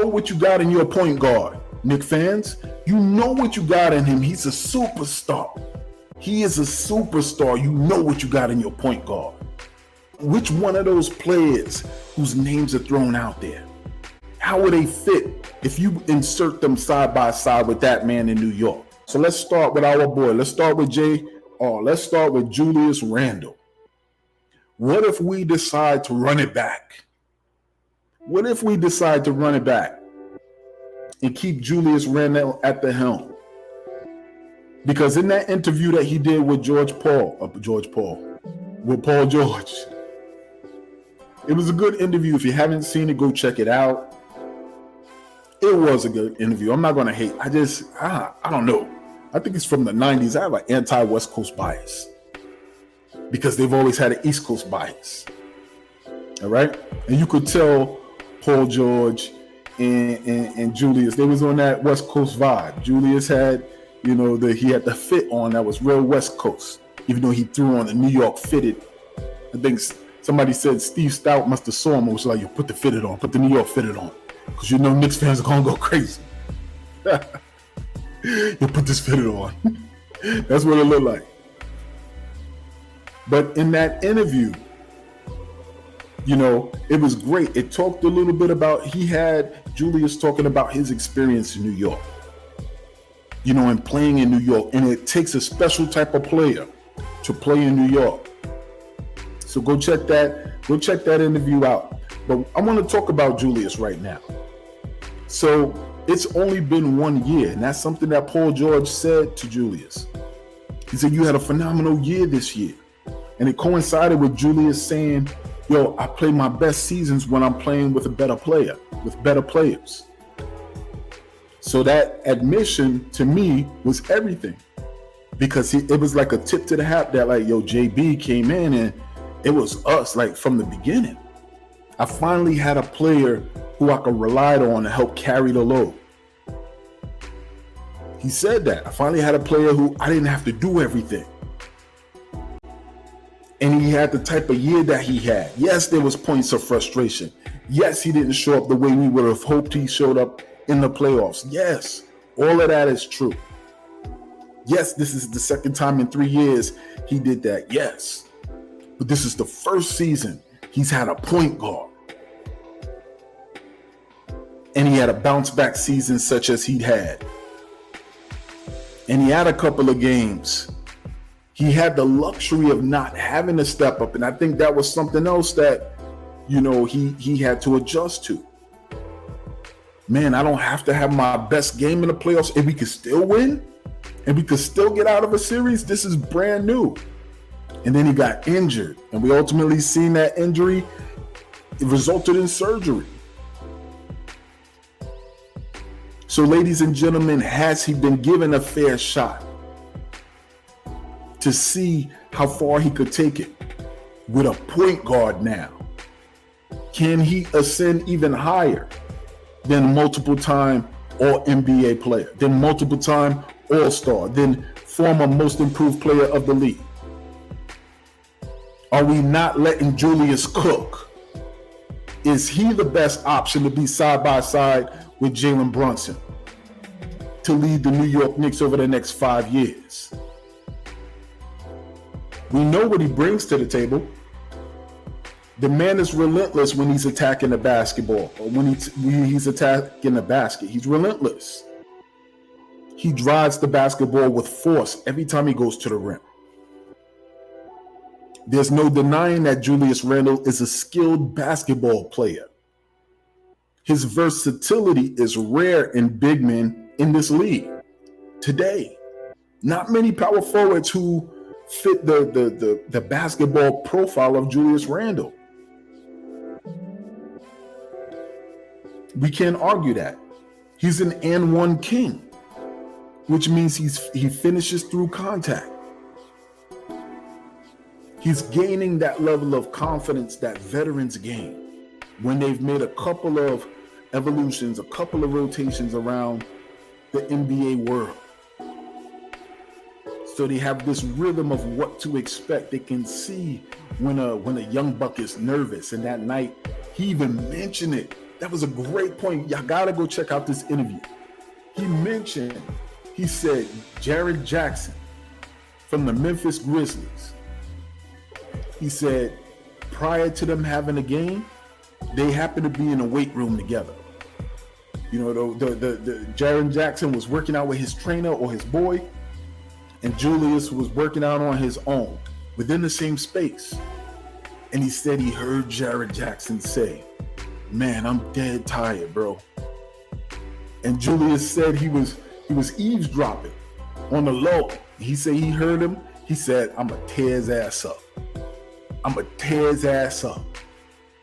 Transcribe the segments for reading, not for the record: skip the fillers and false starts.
what you got in your point guard, Knicks fans. You know what you got in him. He's a superstar. He is a superstar. You know what you got in your point guard. Which one of those players whose names are thrown out there, how would they fit if you insert them side by side with that man in New York? So let's start with our boy. Let's start with let's start with Julius Randle. What if we decide to run it back? What if we decide to run it back and keep Julius Randle at the helm? Because in that interview that he did with Paul George, it was a good interview. If you haven't seen it, go check it out. It was a good interview. I'm not going to hate. I don't know. I think it's from the 90s. I have an anti-West Coast bias because they've always had an East Coast bias. All right? And you could tell Paul George and Julius, they was on that West Coast vibe. Julius had, he had the fit on that was real West Coast, even though he threw on the New York fitted. I think somebody said Steve Stout must have saw him and was like, put the New York fitted on. Because Knicks fans are going to go crazy. You put this fitted on. That's what it looked like. But in that interview, it was great. It talked a little bit about, he had Julius talking about his experience in New York, and playing in New York. And it takes a special type of player to play in New York. So go check that interview out. But I want to talk about Julius right now. So it's only been 1 year, and that's something that Paul George said to Julius. He said, you had a phenomenal year this year. And it coincided with Julius saying, I play my best seasons when I'm playing with a better player, with better players. So that admission to me was everything, because it was like a tip to the hat that JB came in and it was us from the beginning. I finally had a player who I could rely on to help carry the load. He said that. I finally had a player who I didn't have to do everything. And he had the type of year that he had. Yes, there was points of frustration. Yes, he didn't show up the way we would have hoped he showed up in the playoffs. Yes, all of that is true. Yes, this is the second time in 3 years he did that. Yes. But this is the first season he's had a point guard. And he had a bounce back season such as he'd had. And he had a couple of games. He had the luxury of not having to step up. And I think that was something else that, he had to adjust to. Man, I don't have to have my best game in the playoffs and we could still win and we could still get out of a series. This is brand new. And then he got injured. And we ultimately seen that injury. It resulted in surgery. So, ladies and gentlemen, has he been given a fair shot to see how far he could take it with a point guard now? Can he ascend even higher than multiple-time All-NBA player, then multiple-time All-Star, then former most improved player of the league? Are we not letting Julius cook? Is he the best option to be side by side with Jalen Brunson to lead the New York Knicks over the next 5 years? We know what he brings to the table. The man is relentless when he's attacking the basketball, or when he's attacking the basket. He's relentless. He drives the basketball with force every time he goes to the rim. There's no denying that Julius Randle is a skilled basketball player. His versatility is rare in big men in this league today. Not many power forwards who fit the basketball profile of Julius Randle. We can't argue that. He's an and one king, which means he finishes through contact. He's gaining that level of confidence that veterans gain when they've made a couple of evolutions, a couple of rotations around the NBA world. So they have this rhythm of what to expect. They can see when a young buck is nervous. And that night, he even mentioned it That was a great point. Y'all gotta go check out this interview. He said, Jared Jackson from the Memphis Grizzlies. He said, prior to them having a game, they happened to be in a weight room together. You know, the Jared Jackson was working out with his trainer or his boy, and Julius was working out on his own within the same space. And he said he heard Jared Jackson say, man, I'm dead tired, bro. And Julius said he was eavesdropping on the low. He said he heard him. He said, I'm going to tear his ass up. I'm going to tear his ass up.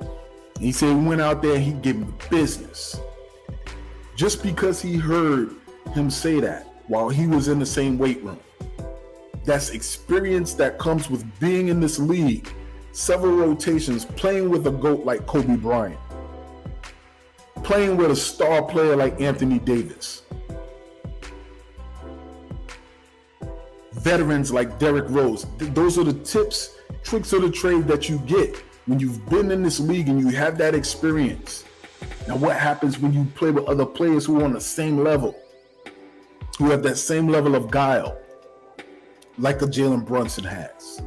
And he said he went out there and he gave him the business. Just because he heard him say that while he was in the same weight room. That's experience that comes with being in this league. Several rotations, playing with a GOAT like Kobe Bryant. Playing with a star player like Anthony Davis. Veterans like Derrick Rose. Those are the tips, tricks of the trade that you get when you've been in this league and you have that experience. Now, what happens when you play with other players who are on the same level, who have that same level of guile, like a Jalen Brunson has?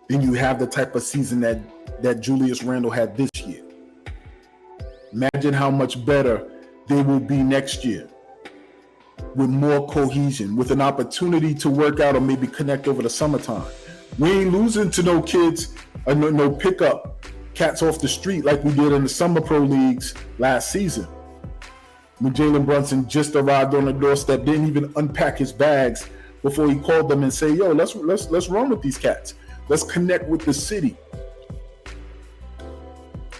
Then you have the type of season that Julius Randle had this year. Imagine how much better they will be next year with more cohesion, with an opportunity to work out or maybe connect over the summertime. We ain't losing to no kids or no pickup cats off the street like we did in the summer pro leagues last season. When Jalen Brunson just arrived on the doorstep, didn't even unpack his bags before he called them and say, yo, let's run with these cats. Let's connect with the city.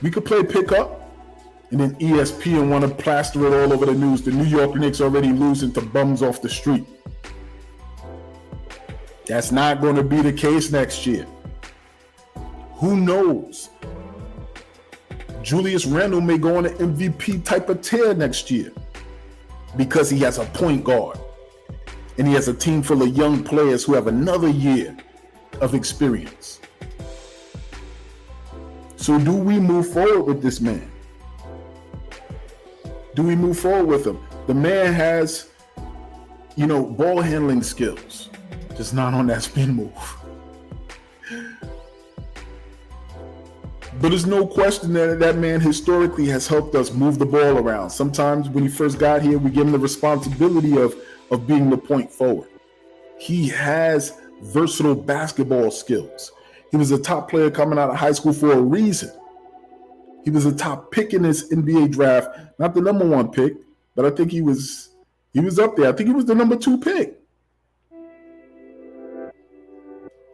We could play pickup, and then ESPN want to plaster it all over the news. The New York Knicks already losing to bums off the street. That's not going to be the case next year. Who knows? Julius Randle may go on an MVP type of tear next year because he has a point guard and he has a team full of young players who have another year of experience. So do we move forward with this man? Do we move forward with him? The man has, ball handling skills, just not on that spin move. But there's no question that man historically has helped us move the ball around. Sometimes when he first got here, we give him the responsibility of being the point forward. He has versatile basketball skills. He was a top player coming out of high school for a reason. He was a top pick in this NBA draft, not the number one pick, but I think he was up there. I think he was the number 2 pick.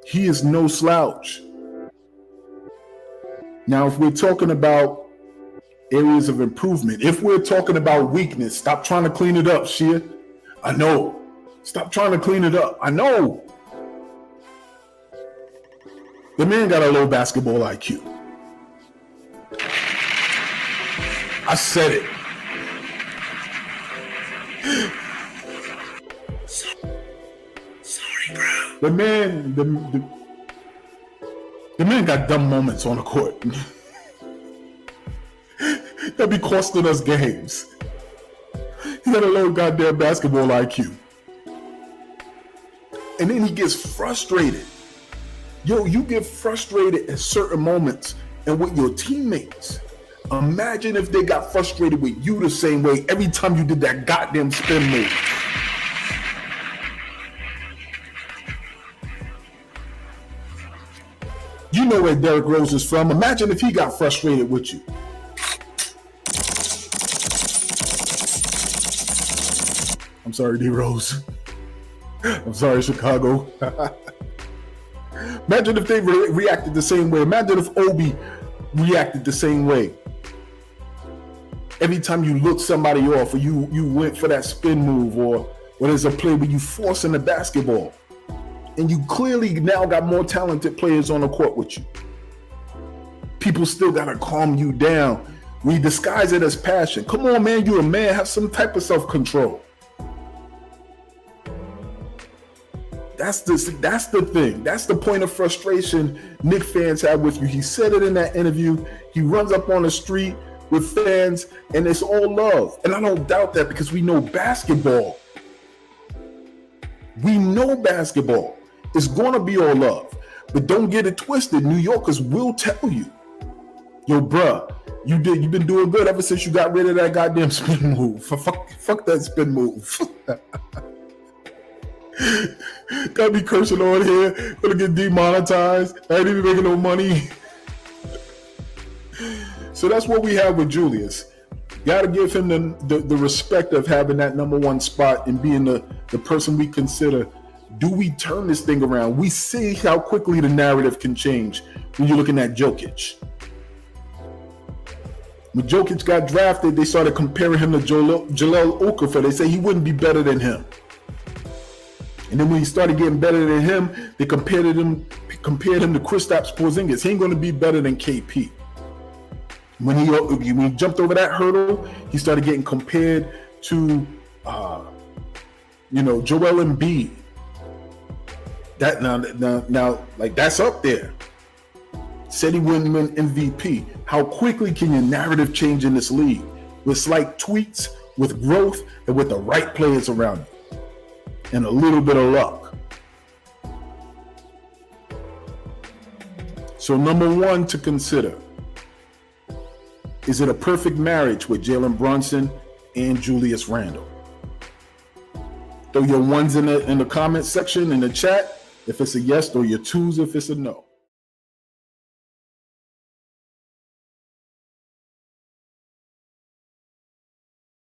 He is no slouch. Now, if we're talking about areas of improvement, if we're talking about weakness, stop trying to clean it up, Shia. I know. Stop trying to clean it up. I know. The man got a low basketball IQ. I said it. Sorry, bro. The man got dumb moments on the court. That be costing us games. He got a low goddamn basketball IQ. And then he gets frustrated. Yo, you get frustrated at certain moments and with your teammates. Imagine if they got frustrated with you the same way every time you did that goddamn spin move. You know where Derrick Rose is from. Imagine if he got frustrated with you. I'm sorry, D Rose. I'm sorry, Chicago. Imagine if they reacted the same way. Imagine if Obi reacted the same way. Every time you look somebody off or you went for that spin move or there's a play where you forcing the basketball and you clearly now got more talented players on the court with you. People still got to calm you down. We disguise it as passion. Come on, man, you're a man. Have some type of self-control. That's the thing. That's the point of frustration Knicks fans have with you. He said it in that interview. He runs up on the street with fans, and it's all love. And I don't doubt that because we know basketball. We know basketball. It's going to be all love. But don't get it twisted. New Yorkers will tell you, yo, bruh, you've been doing good ever since you got rid of that goddamn spin move. Fuck that spin move. Gotta be cursing on here. Gonna get demonetized. I ain't even making no money. So that's what we have with Julius. Gotta give him the respect of having that number one spot and being the person we consider. Do we turn this thing around? We see how quickly the narrative can change when you're looking at Jokic. When Jokic got drafted, they started comparing him to Jahlil Okafor. They say he wouldn't be better than him. And then when he started getting better than him, they compared him to Kristaps Porzingis. He ain't going to be better than KP. When he jumped over that hurdle, he started getting compared to, Joel Embiid. That now, like that's up there. Said he wouldn't win MVP. How quickly can your narrative change in this league with slight tweaks, with growth, and with the right players around you, and a little bit of luck? So number one to consider. Is it a perfect marriage with Jalen Brunson and Julius Randle? Throw your ones in the comment section in the chat if it's a yes, throw your twos if it's a no.